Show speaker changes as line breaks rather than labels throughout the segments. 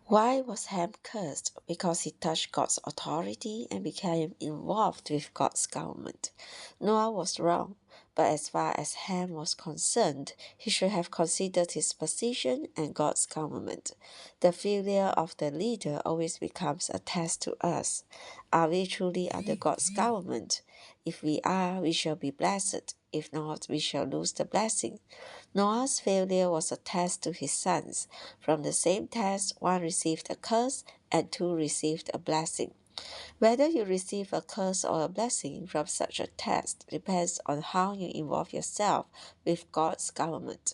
Why was Ham cursed? Because he touched God's authority and became involved with God's government. Noah was wrong, but as far as Ham was concerned, he should have considered his position and God's government. The failure of the leader always becomes a test to us. Are we truly under God's government? If we are, we shall be blessed. If not, we shall lose the blessing. Noah's failure was a test to his sons. From the same test, one received a curse and two received a blessing. Whether you receive a curse or a blessing from such a test depends on how you involve yourself with God's government.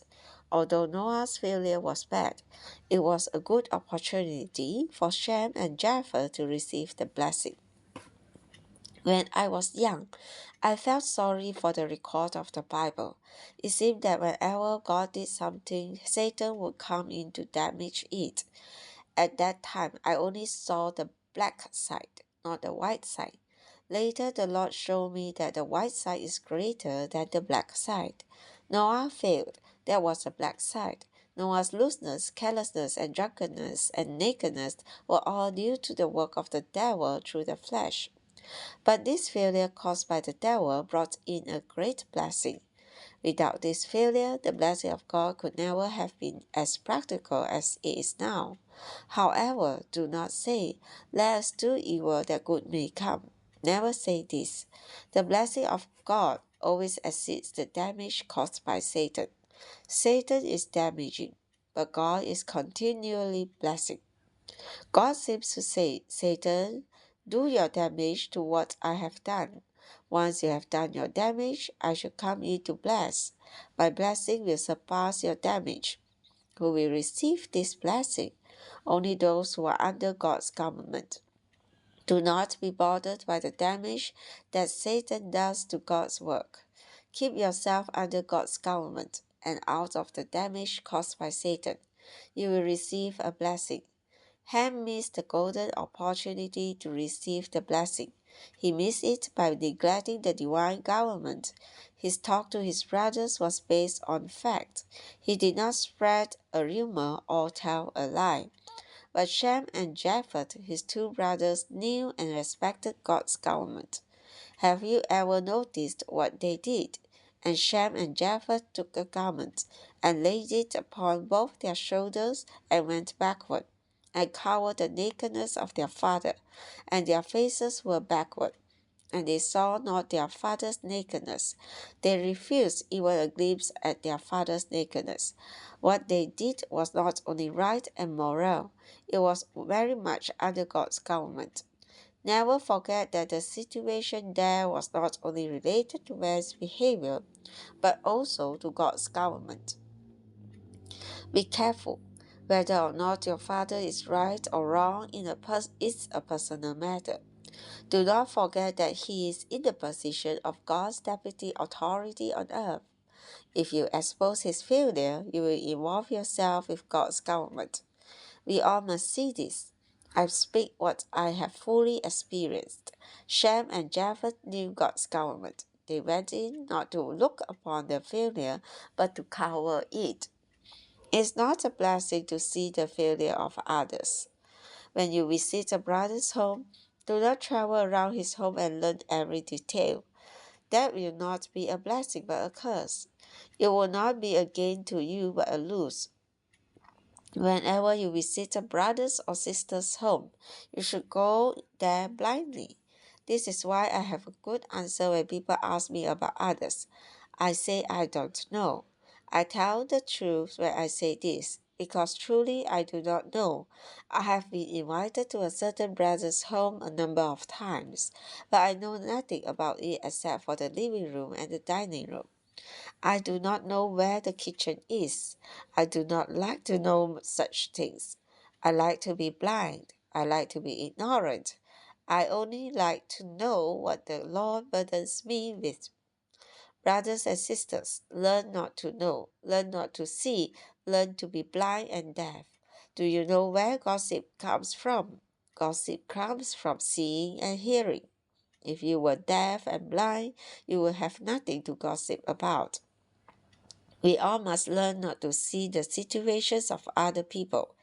Although Noah's failure was bad, it was a good opportunity for Shem and Japheth to receive the blessing. When I was young, I felt sorry for the record of the Bible. It seemed that whenever God did something, Satan would come in to damage it. At that time, I only saw the black side, not the white side. Later, the Lord showed me that the white side is greater than the black side. Noah failed. There was a black side. Noah's looseness, carelessness, and drunkenness and nakedness were all due to the work of the devil through the flesh. But this failure caused by the devil brought in a great blessing. Without this failure, the blessing of God could never have been as practical as it is now. However, do not say, "Let us do evil that good may come." Never say this. The blessing of God always exceeds the damage caused by Satan. Satan is damaging, but God is continually blessing. God seems to say, "Satan, do your damage to what I have done. Once you have done your damage, I shall come in to bless. My blessing will surpass your damage." Who will receive this blessing? Only those who are under God's government. Do not be bothered by the damage that Satan does to God's work. Keep yourself under God's government and out of the damage caused by Satan. You will receive a blessing. Ham missed the golden opportunity to receive the blessing. He missed it by neglecting the divine government. His talk to his brothers was based on fact. He did not spread a rumor or tell a lie. But Shem and Japheth, his two brothers, knew and respected God's government. Have you ever noticed what they did? And Shem and Japheth took a garment and laid it upon both their shoulders and went backward, and covered the nakedness of their father, and their faces were backward. And they saw not their father's nakedness. They refused even a glimpse at their father's nakedness. What they did was not only right and moral, it was very much under God's government. Never forget that the situation there was not only related to man's behavior, but also to God's government. Be careful. Whether or not your father is right or wrong is a personal matter. Do not forget that he is in the position of God's deputy authority on earth. If you expose his failure, you will involve yourself with God's government. We all must see this. I speak what I have fully experienced. Shem and Japheth knew God's government. They went in not to look upon the failure, but to cover it. It's not a blessing to see the failure of others. When you visit a brother's home, do not travel around his home and learn every detail. That will not be a blessing but a curse. It will not be a gain to you but a loss. Whenever you visit a brother's or sister's home, you should go there blindly. This is why I have a good answer when people ask me about others. I say I don't know. I tell the truth when I say this, because truly I do not know. I have been invited to a certain brother's home a number of times, but I know nothing about it except for the living room and the dining room. I do not know where the kitchen is. I do not like to know such things. I like to be blind. I like to be ignorant. I only like to know what the Lord burdens me with. Brothers and sisters, learn not to know, learn not to see, learn to be blind and deaf. Do you know where gossip comes from? Gossip comes from seeing and hearing. If you were deaf and blind, you would have nothing to gossip about. We all must learn not to see the situations of other people.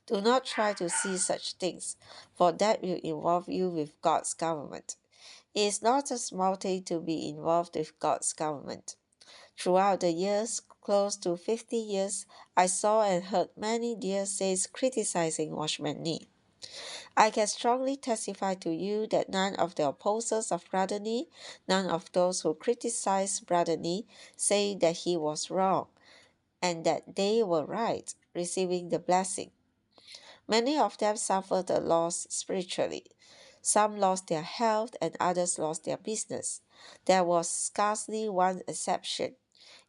Do not try to see such things, for that will involve you with God's government. It is not a small thing to be involved with God's government. Throughout the years, close to 50 years, I saw and heard many dear saints criticizing Watchman Nee. I can strongly testify to you that none of the opposers of Brother Nee, none of those who criticized Brother Nee, say that he was wrong and that they were right, receiving the blessing. Many of them suffered a loss spiritually. Some lost their health and others lost their business. There was scarcely one exception.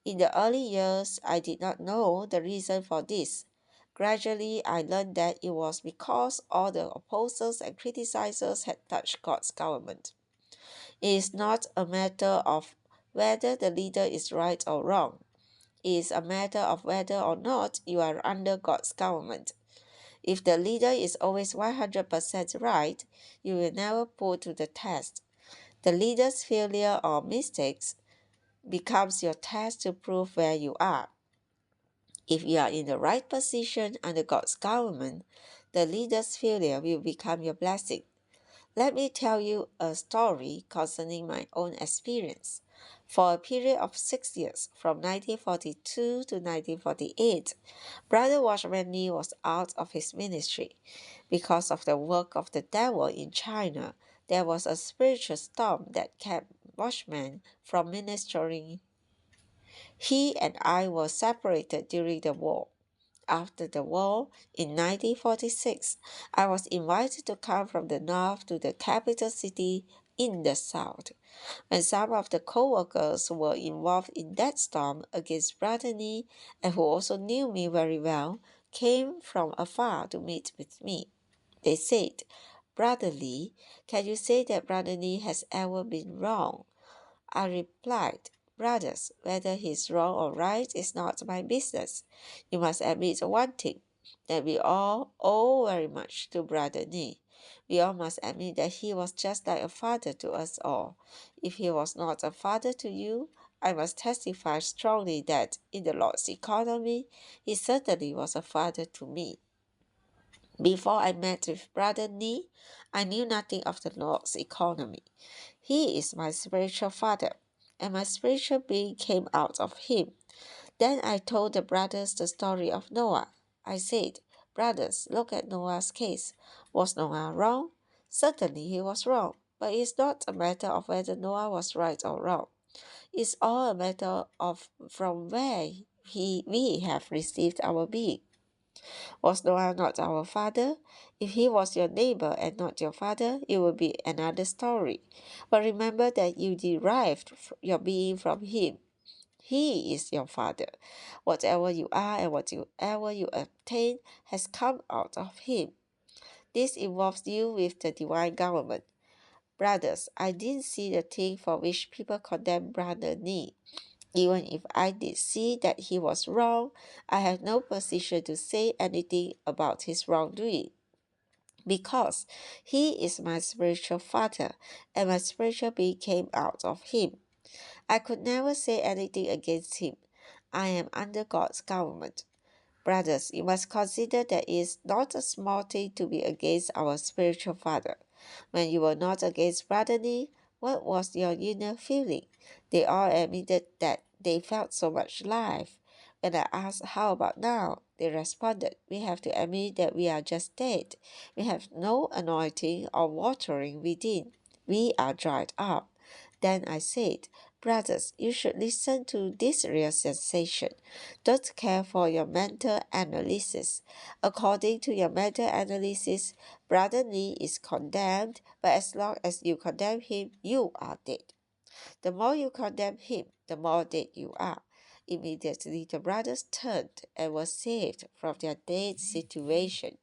In the early years, I did not know the reason for this. Gradually, I learned that it was because all the opposers and criticizers had touched God's government. It is not a matter of whether the leader is right or wrong. It is a matter of whether or not you are under God's government. If the leader is always 100% right, you will never put to the test. The leader's failure or mistakes becomes your test to prove where you are. If you are in the right position under God's government, the leader's failure will become your blessing. Let me tell you a story concerning my own experience. For a period of 6 years, from 1942 to 1948, Brother Watchman Nee was out of his ministry. Because of the work of the devil in China, there was a spiritual storm that kept Watchman from ministering. He and I were separated during the war. After the war, in 1946, I was invited to come from the north to the capital city in the south. When some of the co-workers who were involved in that storm against Brother Nee and who also knew me very well came from afar to meet with me. They said, "Brother Lee, can you say that Brother Nee has ever been wrong?" I replied, "Brothers, whether he is wrong or right is not my business. You must admit one thing, that we all owe very much to Brother Nee. We all must admit that he was just like a father to us all. If he was not a father to you, I must testify strongly that, in the Lord's economy, he certainly was a father to me." Before I met with Brother Nee, I knew nothing of the Lord's economy. He is my spiritual father, and my spiritual being came out of him. Then I told the brothers the story of Noah. I said, "Brothers, look at Noah's case. Was Noah wrong? Certainly he was wrong, but it's not a matter of whether Noah was right or wrong. It's all a matter of from where we have received our being. Was Noah not our father? If he was your neighbor and not your father, it would be another story. But remember that you derived your being from him. He is your father. Whatever you are and whatever you obtain has come out of him. This involves you with the divine government. Brothers, I didn't see the thing for which people condemn Brother Nee. Even if I did see that he was wrong, I have no position to say anything about his wrongdoing, because he is my spiritual father, and my spiritual being came out of him. I could never say anything against him. I am under God's government. Brothers, you must consider that it is not a small thing to be against our spiritual father. When you were not against Brother Nee, what was your inner feeling? They all admitted that they felt so much life. When I asked, "How about now?" they responded, "We have to admit that we are just dead. We have no anointing or watering within. We are dried up." Then I said, "Brothers, you should listen to this real sensation. Don't care for your mental analysis. According to your mental analysis, Brother Nee is condemned, but as long as you condemn him, you are dead. The more you condemn him, the more dead you are." Immediately the brothers turned and were saved from their dead situation.